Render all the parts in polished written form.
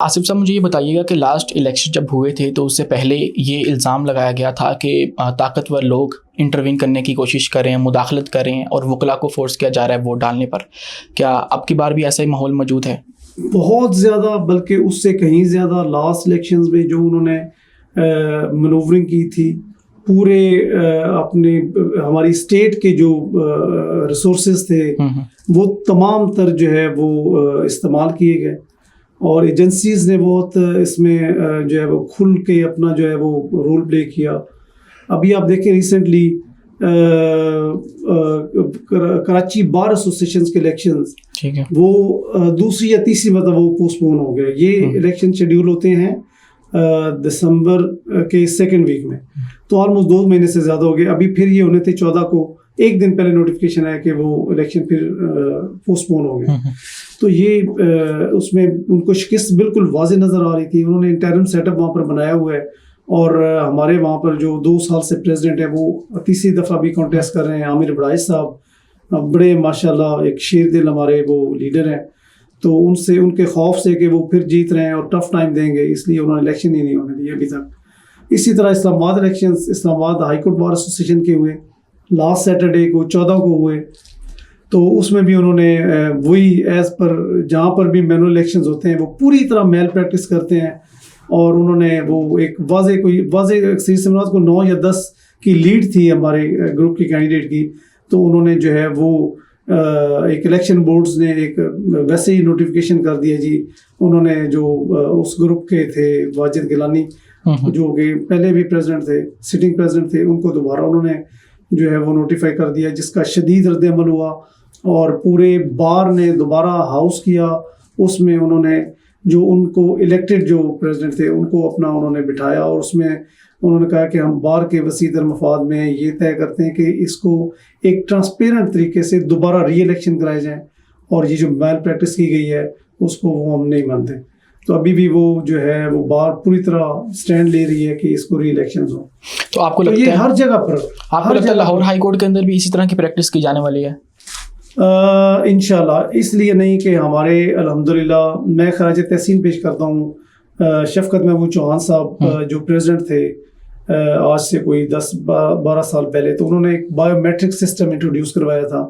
آصف صاحب مجھے یہ بتائیے گا کہ لاسٹ الیکشن جب ہوئے تھے تو اس سے پہلے یہ الزام لگایا گیا تھا کہ طاقتور لوگ انٹروین کرنے کی کوشش کریں، مداخلت کریں اور وکلاء کو فورس کیا جا رہا ہے ووٹ ڈالنے پر. کیا اب کی بار بھی ایسا ہی ماحول موجود ہے؟ بہت زیادہ، بلکہ اس سے کہیں زیادہ. لاسٹ الیکشنز میں جو انہوں نے منورنگ کی تھی، پورے اپنے ہماری اسٹیٹ کے جو ریسورسز تھے وہ تمام تر جو ہے وہ استعمال کیے گئے، اور ایجنسیز نے بہت اس میں جو ہے وہ کھل کے اپنا جو ہے وہ رول پلے کیا. ابھی آپ دیکھیں ریسنٹلی کراچی بار ایسوسیشنز کے الیکشنز وہ دوسری یا تیسری مرتبہ وہ پوسٹ پون ہو گئے. یہ الیکشن شیڈیول ہوتے ہیں دسمبر کے سیکنڈ ویک میں، تو آلموسٹ 2 مہینے سے زیادہ ہو گئے. ابھی پھر یہ ہونے تھے 14 کو، ایک دن پہلے نوٹیفیکیشن آیا کہ وہ الیکشن پھر پوسٹ پون ہو گئے. تو یہ اس میں ان کو شکست بالکل واضح نظر آ رہی تھی. انہوں نے انٹرم سیٹ اپ وہاں پر بنایا ہوا ہے، اور ہمارے وہاں پر جو 2 سال سے پریزیڈنٹ ہے وہ تیسری دفعہ بھی کانٹیسٹ کر رہے ہیں. عامر بڑائش صاحب بڑے ماشاءاللہ ایک شیر دل ہمارے وہ لیڈر ہیں، تو ان کے خوف سے کہ وہ پھر جیت رہے ہیں اور ٹف ٹائم دیں گے، اس لیے انہوں نے الیکشن ہی نہیں ہونے دیے ابھی تک. اسی طرح اسلام آباد الیکشنز، اسلام آباد ہائی کورٹ بار ایسوسیشن کے ہوئے لاسٹ سیٹرڈے کو 14 کو ہوئے، تو اس میں بھی انہوں نے وہی ایز پر جہاں پر بھی مینول الیکشنز ہوتے ہیں وہ پوری طرح میل پریکٹس کرتے ہیں. اور انہوں نے وہ ایک واضح سید سمراج کو 9 یا 10 کی لیڈ تھی ہمارے گروپ کی کینڈیڈیٹ کی، تو انہوں نے جو ہے وہ ایک الیکشن بورڈز نے ایک ویسے ہی نوٹیفیکیشن کر دیا جی. انہوں نے جو اس گروپ کے تھے واجد گیلانی جو کہ پہلے بھی پریزیڈنٹ تھے، سٹنگ پریزیڈنٹ تھے، ان کو دوبارہ انہوں نے جو ہے وہ نوٹیفائی کر دیا، جس کا شدید رد عمل ہوا. اور پورے بار نے دوبارہ ہاؤس کیا. اس میں انہوں نے جو ان کو الیکٹڈ جو پریزیڈنٹ تھے ان کو اپنا انہوں نے بٹھایا، اور اس میں انہوں نے کہا کہ ہم بار کے وسیع تر مفاد میں یہ طے کرتے ہیں کہ اس کو ایک ٹرانسپیرنٹ طریقے سے دوبارہ ری الیکشن کرائے جائیں، اور یہ جو میل پریکٹس کی گئی ہے اس کو وہ ہم نہیں مانتے. تو ابھی بھی وہ جو ہے وہ بار پوری طرح سٹینڈ لے رہی ہے کہ اس کو ری الیکشنز ہوں. تو آپ کو لگتا ہے ہر جگہ پر آپ کو لگتا ہے لاہور ہائی کورٹ کے اندر بھی اسی طرح کی پریکٹس کی جانے والی ہے؟ انشاءاللہ. اس لیے نہیں کہ ہمارے الحمدللہ میں خراج تحسین پیش کرتا ہوں شفقت محمود چوہان صاحب جو پریزیڈنٹ تھے آج سے کوئی 10-12 سال پہلے، تو انہوں نے ایک بایو میٹرک سسٹم انٹروڈیوس کروایا تھا.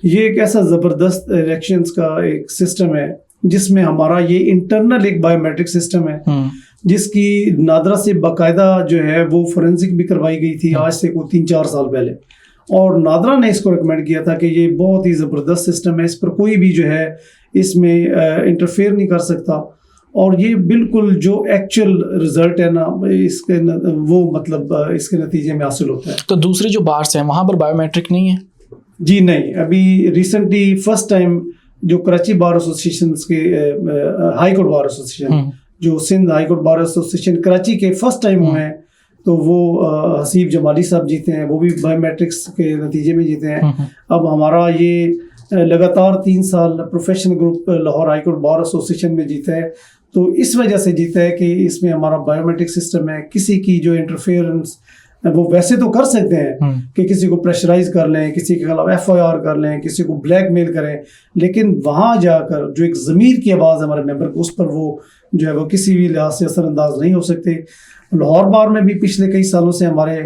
یہ ایک ایسا زبردست الیکشنز کا ایک سسٹم ہے جس میں ہمارا یہ انٹرنل ایک بایو میٹرک سسٹم ہے، جس کی نادرا سے باقاعدہ جو ہے وہ فورینسک بھی کروائی گئی تھی آج سے کوئی 3-4 سال پہلے. اور نادرا نے اس کو ریکمینڈ کیا تھا کہ یہ بہت ہی زبردست سسٹم ہے، اس پر کوئی بھی جو ہے اس میں انٹرفیئر نہیں کر سکتا. اور یہ بالکل جو ایکچوئل رزلٹ ہے نا اس کے وہ مطلب اس کے نتیجے میں حاصل ہوتا ہے. تو دوسری جو بارس ہیں وہاں پر بایو میٹرک نہیں ہے؟ جی نہیں. ابھی ریسنٹلی فرسٹ ٹائم جو کراچی بار ایسوسیشنز کے ہائی کورٹ بار ایسوسیشن جو Sindh high court bar association Karachi کے فرسٹ ٹائم ہوئے ہیں، تو وہ حسیب جمالی صاحب جیتے ہیں، وہ بھی بایو میٹرکس کے نتیجے میں جیتے ہیں. اب ہمارا یہ لگاتار 3 سال professional group Lahore high court bar association میں جیتا ہے، تو اس وجہ سے جیتا ہے کہ اس میں ہمارا بایو میٹرک سسٹم ہے. کسی کی جو انٹرفیئرنس وہ ویسے تو کر سکتے ہیں کہ کسی کو پریشرائز کر لیں، کسی کے خلاف FIR کر لیں، کسی کو بلیک میل کریں، لیکن وہاں جا کر جو ایک ضمیر کی آواز ہمارے ممبر کو، اس پر وہ جو ہے وہ کسی بھی لحاظ سے اثر انداز نہیں ہو سکتے. لاہور بار میں بھی پچھلے کئی سالوں سے ہمارے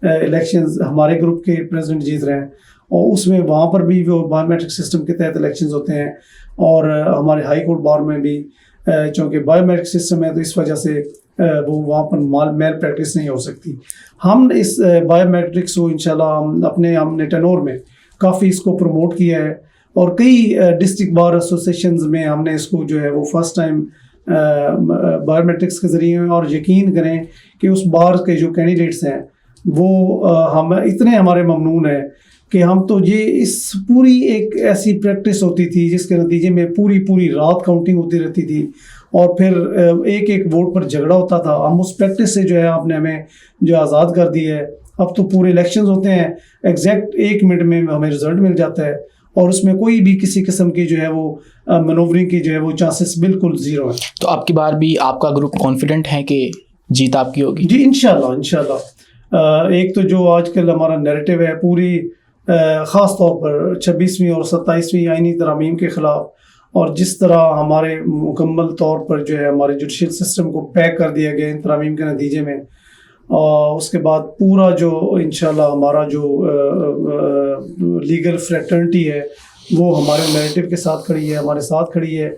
الیکشنز ہمارے گروپ کے پریزیڈنٹ جیت رہے ہیں، اور اس میں وہاں پر بھی وہ بایو میٹرک سسٹم کے تحت الیکشنز ہوتے ہیں. اور ہمارے ہائی کورٹ بار میں بھی چونکہ بایو میٹرک سسٹم ہے تو اس وجہ سے وہ وہاں پر میل پریکٹس نہیں ہو سکتی. ہم اس بایو میٹرکس کو انشاءاللہ ہم نے ٹینور میں کافی اس کو پروموٹ کیا ہے، اور کئی ڈسٹرکٹ بار ایسوسیشنز میں ہم نے اس کو جو ہے وہ فرسٹ ٹائم بایو میٹرکس کے ذریعے. اور یقین کریں کہ اس بار کے جو کینڈیڈیٹس ہیں وہ ہم اتنے ہمارے ممنون ہیں کہ ہم تو یہ اس پوری ایک ایسی پریکٹس ہوتی تھی جس کے نتیجے میں پوری رات کاؤنٹنگ ہوتی رہتی تھی، اور پھر ایک ووٹ پر جھگڑا ہوتا تھا. ہم اس پریکٹس سے جو ہے آپ نے ہمیں جو آزاد کر دی ہے. اب تو پورے الیکشنز ہوتے ہیں ایگزیکٹ 1 منٹ میں ہمیں رزلٹ مل جاتا ہے، اور اس میں کوئی بھی کسی قسم کی جو ہے وہ منورنگ کی جو ہے وہ چانسز بالکل زیرو ہے. تو آپ کی بار بھی آپ کا گروپ کانفیڈنٹ ہے کہ جیت آپ کی ہوگی؟ جی انشاءاللہ. ایک تو جو آج کل ہمارا نیریٹو ہے پوری خاص طور پر 26ویں اور 27ویں آئینی ترامیم کے خلاف، اور جس طرح ہمارے مکمل طور پر جو ہے ہمارے جوڈیشل سسٹم کو پیک کر دیا گیا ان ترامیم کے نتیجے میں، اور اس کے بعد پورا جو انشاءاللہ ہمارا جو لیگل فریٹرنٹی ہے وہ ہمارے نیریٹو کے ساتھ کھڑی ہے، ہمارے ساتھ کھڑی ہے.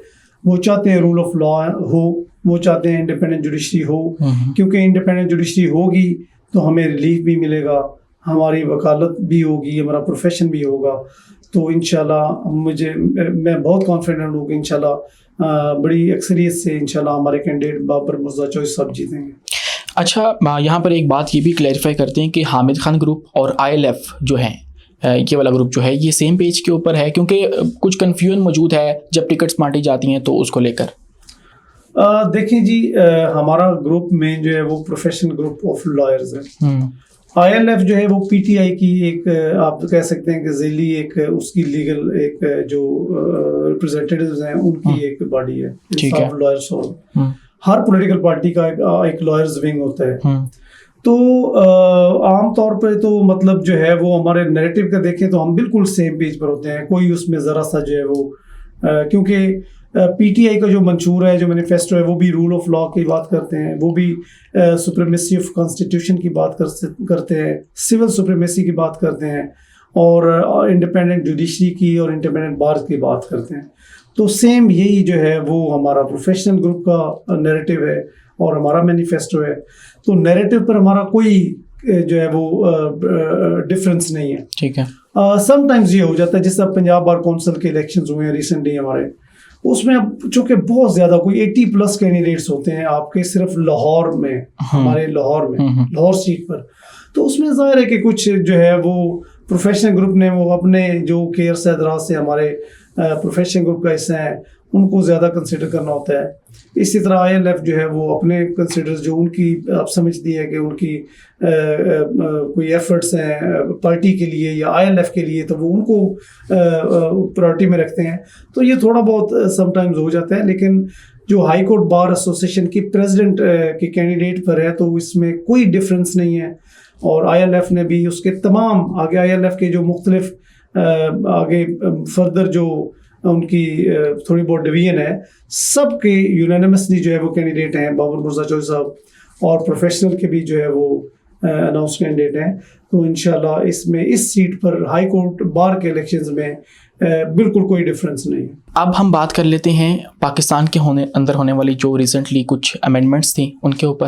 وہ چاہتے ہیں رول آف لا ہو، وہ چاہتے ہیں انڈیپینڈنٹ جوڈیشری ہو، کیونکہ انڈیپینڈنٹ جوڈیشری ہوگی تو ہمیں ریلیف بھی ملے گا، ہماری وکالت بھی ہوگی، ہمارا پروفیشن بھی ہوگا. تو انشاءاللہ میں بہت کانفیڈنٹ ہوں کہ انشاءاللہ بڑی اکثریت سے انشاءاللہ ہمارے کینڈیڈیٹ بابر مرزا چوہدری صاحب جیتیں گے. اچھا، یہاں پر ایک بات یہ بھی کلیریفائی کرتے ہیں کہ حامد خان گروپ اور ILF جو ہیں، یہ والا گروپ جو ہے یہ سیم پیج کے اوپر ہے، کیونکہ کچھ کنفیوژن موجود ہے جب ٹکٹس بانٹی جاتی ہیں تو اس کو لے کر. دیکھیں جی، ہمارا گروپ میں جو ہے وہ پروفیشنل گروپ آف لائرز ہے. ILF جو ہے وہ PTI کی ایک آپ کہہ سکتے ہیں کہ ذیلی ایک اس کی لیگل ایک جو ریپرزینٹیوز ہیں ان کی ایک باڈی ہے. لائرس ہر پولیٹیکل پارٹی کا ایک لائرز ونگ ہوتا ہے. تو عام طور پہ تو مطلب جو ہے وہ ہمارے نیریٹو کا دیکھیں تو ہم بالکل سیم پیج پر ہوتے ہیں. کوئی اس میں ذرا سا جو ہے وہ کیونکہ PTI کا جو منشور ہے، جو مینیفیسٹو ہے، وہ بھی رول آف لا کی بات کرتے ہیں، وہ بھی سپریمیسی آف کانسٹیٹیوشن کی بات کرتے ہیں، سول سپریمیسی کی بات کرتے ہیں، اور انڈیپینڈنٹ جوڈیشری کی اور انڈیپینڈنٹ بار کی بات کرتے ہیں. تو سیم یہی جو ہے وہ ہمارا پروفیشنل گروپ کا نیریٹو ہے اور ہمارا مینیفیسٹو ہے. تو نیریٹو پر ہمارا کوئی جو ہے وہ ڈفرینس نہیں ہے. ٹھیک ہے. سم ٹائمز یہ ہو جاتا ہے، جس طرح پنجاب بار کونسل کے الیکشنز ہوئے ہیں ریسنٹلی ہمارے، اس میں چونکہ بہت زیادہ کوئی 80+ کینڈیڈیٹس ہوتے ہیں آپ کے صرف لاہور میں، ہمارے لاہور سیٹ پر. تو اس میں ظاہر ہے کہ کچھ جو ہے وہ پروفیشنل گروپ نے وہ اپنے جو کیئر صدرات سے ہمارے پروفیشنل گروپ کا حصہ ہیں ان کو زیادہ کنسیڈر کرنا ہوتا ہے. اسی طرح ILF جو ہے وہ اپنے کنسیڈر جو ان کی آپ سمجھتی ہے کہ ان کی کوئی ایفرٹس ہیں پارٹی کے لیے یا ILF کے لیے، تو وہ ان کو پرائرٹی میں رکھتے ہیں. تو یہ تھوڑا بہت سم ٹائمز ہو جاتا ہے، لیکن جو ہائی کورٹ بار ایسوسیشن کی پریزیڈنٹ کے کینڈیڈیٹ پر ہے تو اس میں کوئی ڈفرینس نہیں ہے. اور ILF نے بھی اس کے تمام آگے ILF کے جو مختلف آگے فردر جو ان کی تھوڑی بہت ڈویژن ہے، سب کے یونینمسلی جو ہے وہ کینڈیڈیٹ ہیں بابر مرزا چوہدری صاحب، اور پروفیشنل کے بھی جو ہے وہ اناؤنس کینڈیڈیٹ ہیں. تو انشاءاللہ اس میں اس سیٹ پر ہائی کورٹ بار کے الیکشنز میں بالکل کوئی ڈفرینس نہیں ہے. اب ہم بات کر لیتے ہیں پاکستان کے اندر ہونے والی جو ریسنٹلی کچھ امینڈمنٹس تھیں ان کے اوپر.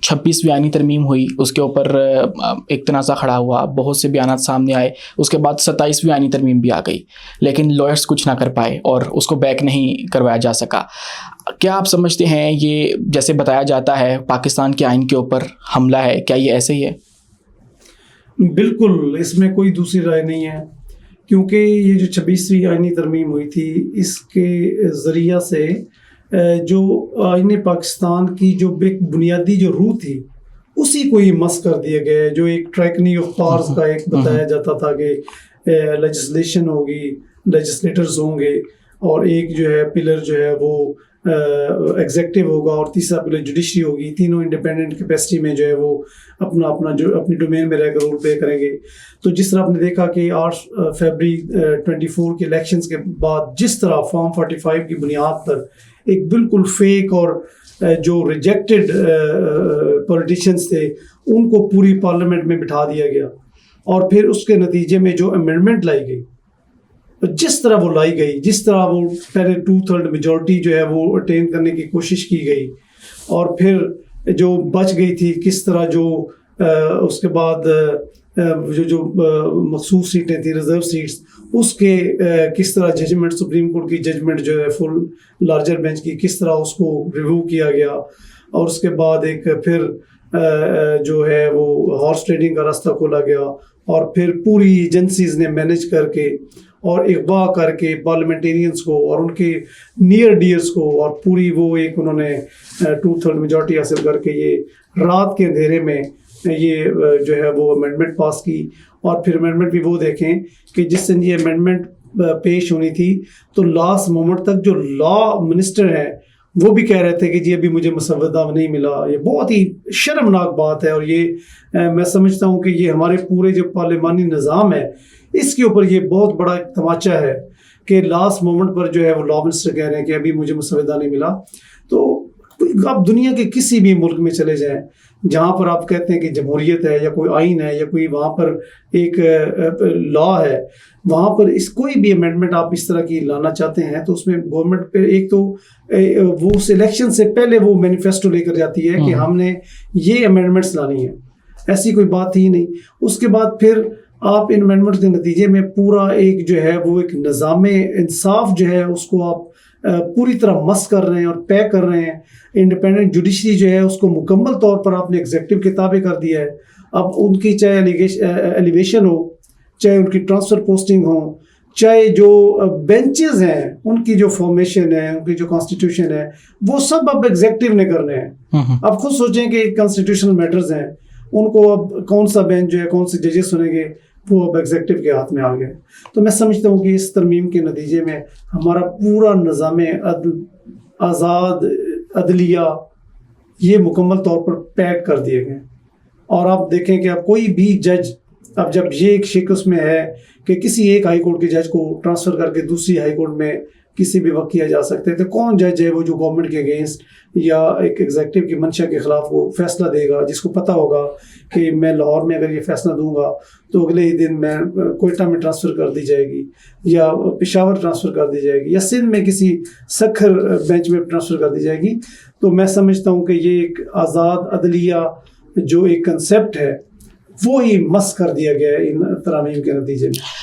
26ویں آئینی ترمیم ہوئی، اس کے اوپر ایک تنازع کھڑا ہوا، بہت سے بیانات سامنے آئے. اس کے بعد 27ویں آئینی ترمیم بھی آ گئی، لیکن لائرس کچھ نہ کر پائے اور اس کو بیک نہیں کروایا جا سکا. کیا آپ سمجھتے ہیں یہ جیسے بتایا جاتا ہے پاکستان کے آئین کے اوپر حملہ ہے، کیا یہ ایسے ہی ہے؟ بالکل، اس میں کوئی دوسری رائے نہیں ہے، کیونکہ یہ جو 26ویں آئینی ترمیم ہوئی تھی اس کے ذریعہ سے جو آئین پاکستان کی جو ایک بنیادی جو روح تھی اسی کو ہی مس کر دیا گیا ہے. جو ایک ٹریکنی آف پاورز کا ایک بتایا جاتا تھا کہ لیجسلیشن ہوگی، لیجسلیٹرز ہوں گے، اور ایک جو ہے پلر جو ہے وہ ایگزیکٹو ہوگا اور تیسرا پلر جوڈیشری ہوگی. تینوں انڈیپینڈنٹ کیپیسٹی میں جو ہے وہ اپنا جو اپنی ڈومین میں رہ کر رول پلے کریں گے. تو جس طرح آپ نے دیکھا کہ 8 فیبرری 24 کے الیکشنز کے بعد جس طرح فارم 45 کی بنیاد پر ایک بالکل فیک اور جو ریجیکٹڈ پولیٹیشینس تھے ان کو پوری پارلیمنٹ میں بٹھا دیا گیا، اور پھر اس کے نتیجے میں جو امینڈمنٹ لائی گئی، جس طرح وہ لائی گئی، جس طرح وہ پہلے 2/3 میجورٹی جو ہے وہ اٹین کرنے کی کوشش کی گئی، اور پھر جو بچ گئی تھی کس طرح جو اس کے بعد جو مخصوص سیٹیں تھیں ریزرو سیٹس، اس کے کس طرح ججمنٹ سپریم کورٹ کی ججمنٹ جو ہے فل لارجر بینچ کی کس طرح اس کو ریویو کیا گیا، اور اس کے بعد ایک پھر جو ہے وہ ہارس ٹریڈنگ کا راستہ کھولا گیا، اور پھر پوری ایجنسیز نے مینیج کر کے اور اغوا کر کے پارلیمنٹیرینس کو اور ان کے نیئر ڈیئرس کو، اور پوری وہ ایک انہوں نے 2/3 میجورٹی حاصل کر کے یہ رات کے اندھیرے میں یہ جو ہے وہ امینڈمنٹ پاس کی. اور پھر امینڈمنٹ بھی وہ دیکھیں کہ جس دن یہ امینڈمنٹ پیش ہونی تھی تو لاسٹ مومنٹ تک جو لا منسٹر ہیں وہ بھی کہہ رہے تھے کہ جی ابھی مجھے مسودہ نہیں ملا. یہ بہت ہی شرمناک بات ہے، اور یہ میں سمجھتا ہوں کہ یہ ہمارے پورے جو پارلیمانی نظام ہے اس کے اوپر یہ بہت بڑا تماچا ہے کہ لاسٹ مومنٹ پر جو ہے وہ لا منسٹر کہہ رہے ہیں کہ ابھی مجھے مسودہ نہیں ملا. تو آپ دنیا کے کسی بھی ملک میں چلے جائیں جہاں پر آپ کہتے ہیں کہ جمہوریت ہے یا کوئی آئین ہے یا کوئی وہاں پر ایک لا ہے, وہاں پر کوئی بھی امینڈمنٹ آپ اس طرح کی لانا چاہتے ہیں تو اس میں گورنمنٹ پہ ایک تو وہ اس الیکشن سے پہلے وہ مینیفیسٹو لے کر جاتی ہے کہ ہم نے یہ امینڈمنٹس لانی ہیں. ایسی کوئی بات ہی نہیں. اس کے بعد پھر آپ ان امینڈمنٹ کے نتیجے میں پورا ایک جو ہے وہ ایک نظام انصاف جو ہے اس کو آپ پوری طرح مس کر رہے ہیں اور پے کر رہے ہیں. انڈیپینڈنٹ جوڈیشری جو ہے اس کو مکمل طور پر آپ نے ایگزیکٹو کے تابع کر دیا ہے. اب ان کی چاہے ایلیویشن ہو, چاہے ان کی ٹرانسفر پوسٹنگ ہو, چاہے جو بینچز ہیں ان کی جو فارمیشن ہے, ان کی جو کانسٹیٹیوشن ہے, وہ سب اب ایگزیکٹو نے کرنے ہیں. اب خود سوچیں کہ کانسٹیٹیوشنل میٹرز ہیں, ان کو اب کون سا بینچ جو ہے, کون سے ججز سنیں گے, وہ اب ایگزیکٹو کے ہاتھ میں آ گئے. تو میں سمجھتا ہوں کہ اس ترمیم کے نتیجے میں ہمارا پورا نظام آزاد عدلیہ یہ مکمل طور پر پیک کر دیے گئے. اور آپ دیکھیں کہ اب کوئی بھی جج, اب جب یہ ایک شکست میں ہے کہ کسی ایک ہائی کورٹ کے جج کو ٹرانسفر کر کے دوسری ہائی کورٹ میں کسی بھی وقت کیا جا سکتا ہے, تو کون جج ہے وہ جو گورنمنٹ کے اگینسٹ یا ایک ایگزیکٹو کی منشا کے خلاف وہ فیصلہ دے گا, جس کو پتہ ہوگا کہ میں لاہور میں اگر یہ فیصلہ دوں گا تو اگلے ہی دن میں کوئٹہ میں ٹرانسفر کر دی جائے گی, یا پشاور ٹرانسفر کر دی جائے گی, یا سندھ میں کسی سکھر بینچ میں ٹرانسفر کر دی جائے گی. تو میں سمجھتا ہوں کہ یہ ایک آزاد عدلیہ جو ایک کنسیپٹ ہے وہی مس کر دیا گیا ہے ان ترامیم کے نتیجے میں.